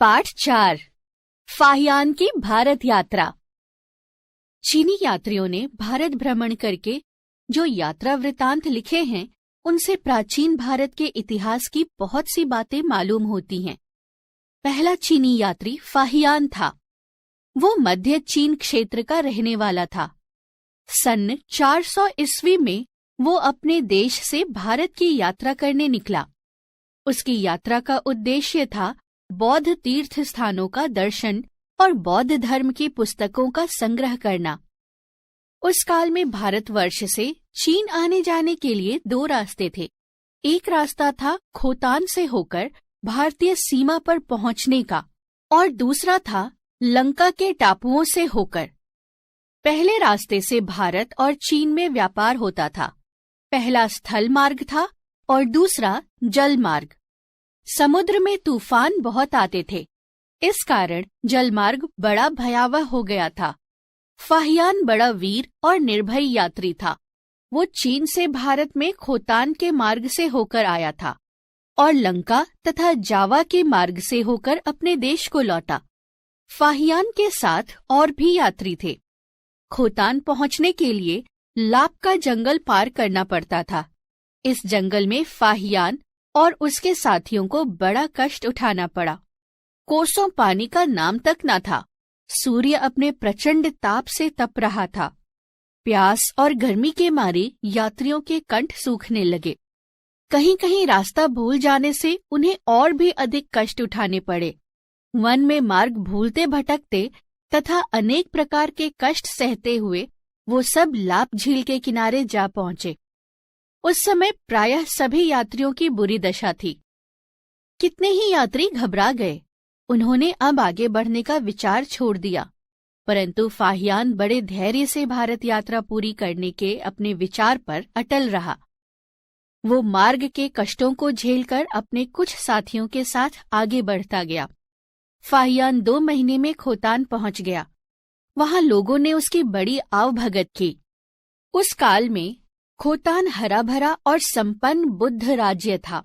पाठ 4 फाहियान की भारत यात्रा। चीनी यात्रियों ने भारत भ्रमण करके जो यात्रा वृतांत लिखे हैं, उनसे प्राचीन भारत के इतिहास की बहुत सी बातें मालूम होती हैं। पहला चीनी यात्री फाहियान था। वो मध्य चीन क्षेत्र का रहने वाला था। सन 400 ईस्वी में वो अपने देश से भारत की यात्रा करने निकला। उसकी यात्रा का उद्देश्य था बौद्ध तीर्थ स्थानों का दर्शन और बौद्ध धर्म की पुस्तकों का संग्रह करना। उस काल में भारतवर्ष से चीन आने जाने के लिए 2 रास्ते थे। एक रास्ता था खोतान से होकर भारतीय सीमा पर पहुंचने का और दूसरा था लंका के टापुओं से होकर। पहले रास्ते से भारत और चीन में व्यापार होता था। पहला स्थल मार्ग था और दूसरा जल मार्ग। समुद्र में तूफान बहुत आते थे, इस कारण जलमार्ग बड़ा भयावह हो गया था। फाहियान बड़ा वीर और निर्भय यात्री था। वो चीन से भारत में खोतान के मार्ग से होकर आया था और लंका तथा जावा के मार्ग से होकर अपने देश को लौटा। फाहियान के साथ और भी यात्री थे। खोतान पहुंचने के लिए लाप का जंगल पार करना पड़ता था। इस जंगल में फाहियान और उसके साथियों को बड़ा कष्ट उठाना पड़ा। कोसों पानी का नाम तक न था। सूर्य अपने प्रचंड ताप से तप रहा था। प्यास और गर्मी के मारे यात्रियों के कंठ सूखने लगे। कहीं कहीं रास्ता भूल जाने से उन्हें और भी अधिक कष्ट उठाने पड़े। वन में मार्ग भूलते भटकते तथा अनेक प्रकार के कष्ट सहते हुए वो सब लाप झील के किनारे जा पहुंचे। उस समय प्रायः सभी यात्रियों की बुरी दशा थी। कितने ही यात्री घबरा गए। उन्होंने अब आगे बढ़ने का विचार छोड़ दिया, परंतु फाहियान बड़े धैर्य से भारत यात्रा पूरी करने के अपने विचार पर अटल रहा। वो मार्ग के कष्टों को झेलकर अपने कुछ साथियों के साथ आगे बढ़ता गया। फाहियान 2 महीने में खोतान पहुंच गया। वहां लोगों ने उसकी बड़ी आवभगत की। उस काल में खोतान हरा भरा और संपन्न बुद्ध राज्य था।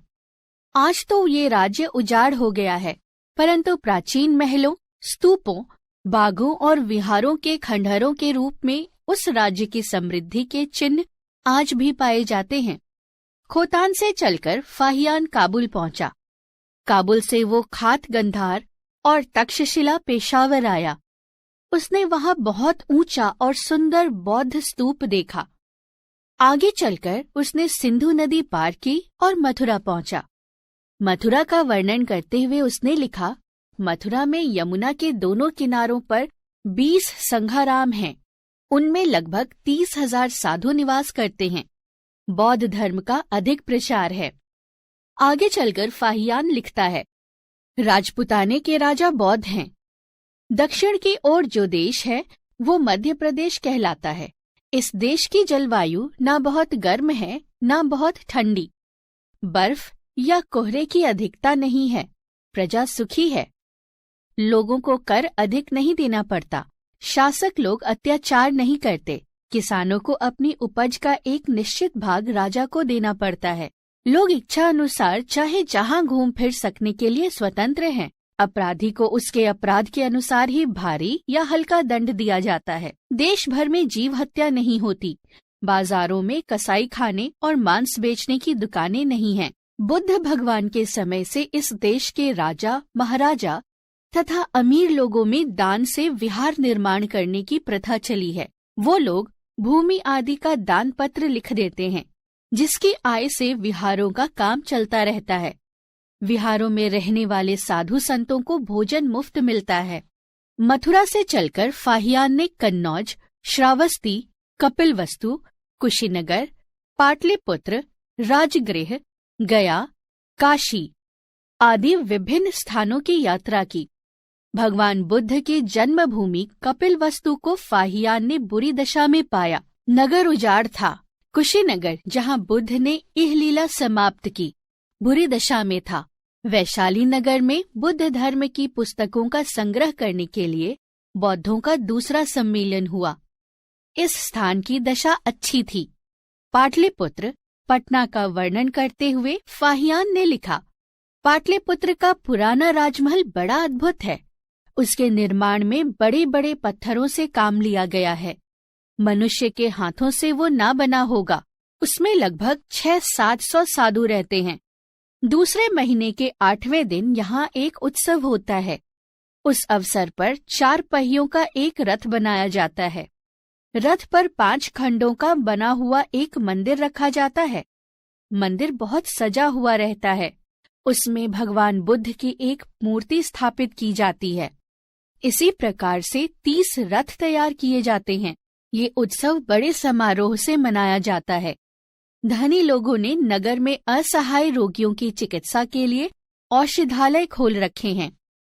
आज तो ये राज्य उजाड़ हो गया है, परंतु प्राचीन महलों, स्तूपों, बागों और विहारों के खंडहरों के रूप में उस राज्य की समृद्धि के चिन्ह आज भी पाए जाते हैं। खोतान से चलकर फाहियान काबुल पहुंचा। काबुल से वो खात गंधार और तक्षशिला पेशावर आया। उसने वहां बहुत ऊंचा और सुंदर बौद्ध स्तूप देखा। आगे चलकर उसने सिंधु नदी पार की और मथुरा पहुंचा। मथुरा का वर्णन करते हुए उसने लिखा, मथुरा में यमुना के दोनों किनारों पर 20 संघाराम हैं। उनमें लगभग 30,000 साधु निवास करते हैं। बौद्ध धर्म का अधिक प्रचार है। आगे चलकर फाहियान लिखता है, राजपुताने के राजा बौद्ध हैं। दक्षिण की ओर जो देश है वो मध्य प्रदेश कहलाता है। इस देश की जलवायु न बहुत गर्म है न बहुत ठंडी। बर्फ या कोहरे की अधिकता नहीं है। प्रजा सुखी है। लोगों को कर अधिक नहीं देना पड़ता। शासक लोग अत्याचार नहीं करते। किसानों को अपनी उपज का एक निश्चित भाग राजा को देना पड़ता है। लोग इच्छा अनुसार चाहे जहां घूम फिर सकने के लिए स्वतंत्र हैं। अपराधी को उसके अपराध के अनुसार ही भारी या हल्का दंड दिया जाता है। देश भर में जीव हत्या नहीं होती। बाजारों में कसाई खाने और मांस बेचने की दुकानें नहीं हैं। बुद्ध भगवान के समय से इस देश के राजा, महाराजा तथा अमीर लोगों में दान से विहार निर्माण करने की प्रथा चली है। वो लोग भूमि आदि का दान पत्र लिख देते हैं, जिसकी आय से विहारों का काम चलता रहता है। विहारों में रहने वाले साधु संतों को भोजन मुफ्त मिलता है। मथुरा से चलकर फाहियान ने कन्नौज, श्रावस्ती, कपिलवस्तु, कुशीनगर, पाटलिपुत्र, राजगृह, गया, काशी आदि विभिन्न स्थानों की यात्रा की। भगवान बुद्ध की जन्मभूमि कपिलवस्तु को फाहियान ने बुरी दशा में पाया। नगर उजाड़ था। कुशीनगर, जहां बुद्ध ने इहलीला समाप्त की, बुरी दशा में था। वैशाली नगर में बुद्ध धर्म की पुस्तकों का संग्रह करने के लिए बौद्धों का दूसरा सम्मेलन हुआ। इस स्थान की दशा अच्छी थी। पाटलिपुत्र, पटना का वर्णन करते हुए फाहियान ने लिखा, पाटलिपुत्र का पुराना राजमहल बड़ा अद्भुत है। उसके निर्माण में बड़े बड़े पत्थरों से काम लिया गया है। मनुष्य के हाथों से वो ना बना होगा। उसमें लगभग 600-700 साधु रहते हैं। दूसरे महीने के 8वें दिन यहाँ एक उत्सव होता है। उस अवसर पर 4 पहियों का एक रथ बनाया जाता है। रथ पर 5 खंडों का बना हुआ एक मंदिर रखा जाता है। मंदिर बहुत सजा हुआ रहता है। उसमें भगवान बुद्ध की एक मूर्ति स्थापित की जाती है। इसी प्रकार से 30 रथ तैयार किए जाते हैं। ये उत्सव बड़े समारोह से मनाया जाता है। धनी लोगों ने नगर में असहाय रोगियों की चिकित्सा के लिए औषधालय खोल रखे हैं।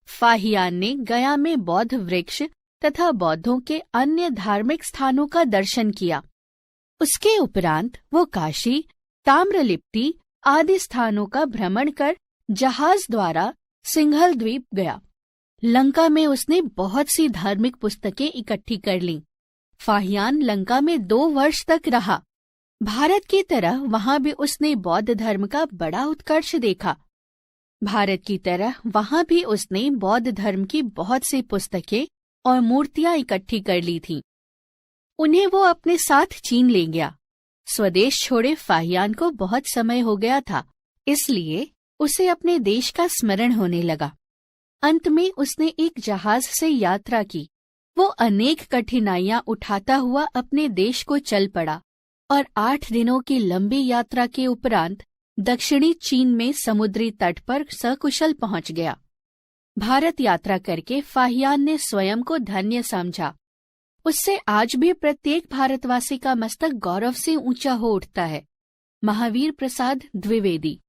फाहियान ने गया में बौद्ध वृक्ष तथा बौद्धों के अन्य धार्मिक स्थानों का दर्शन किया। उसके उपरांत वो काशी, ताम्रलिप्ति आदि स्थानों का भ्रमण कर जहाज द्वारा सिंघल द्वीप गया। लंका में उसने बहुत सी धार्मिक पुस्तकें इकट्ठी कर लीं। फाहियान लंका में 2 वर्ष तक रहा। भारत की तरह वहां भी उसने बौद्ध धर्म का बड़ा उत्कर्ष देखा। भारत की तरह वहां भी उसने बौद्ध धर्म की बहुत सी पुस्तकें और मूर्तियां इकट्ठी कर ली थीं। उन्हें वो अपने साथ चीन ले गया। स्वदेश छोड़े फाहियान को बहुत समय हो गया था, इसलिए उसे अपने देश का स्मरण होने लगा। अंत में उसने एक जहाज से यात्रा की। वो अनेक कठिनाइयां उठाता हुआ अपने देश को चल पड़ा और 8 दिनों की लंबी यात्रा के उपरांत दक्षिणी चीन में समुद्री तट पर सकुशल पहुंच गया। भारत यात्रा करके फाहियान ने स्वयं को धन्य समझा। उससे आज भी प्रत्येक भारतवासी का मस्तक गौरव से ऊंचा हो उठता है। महावीर प्रसाद द्विवेदी।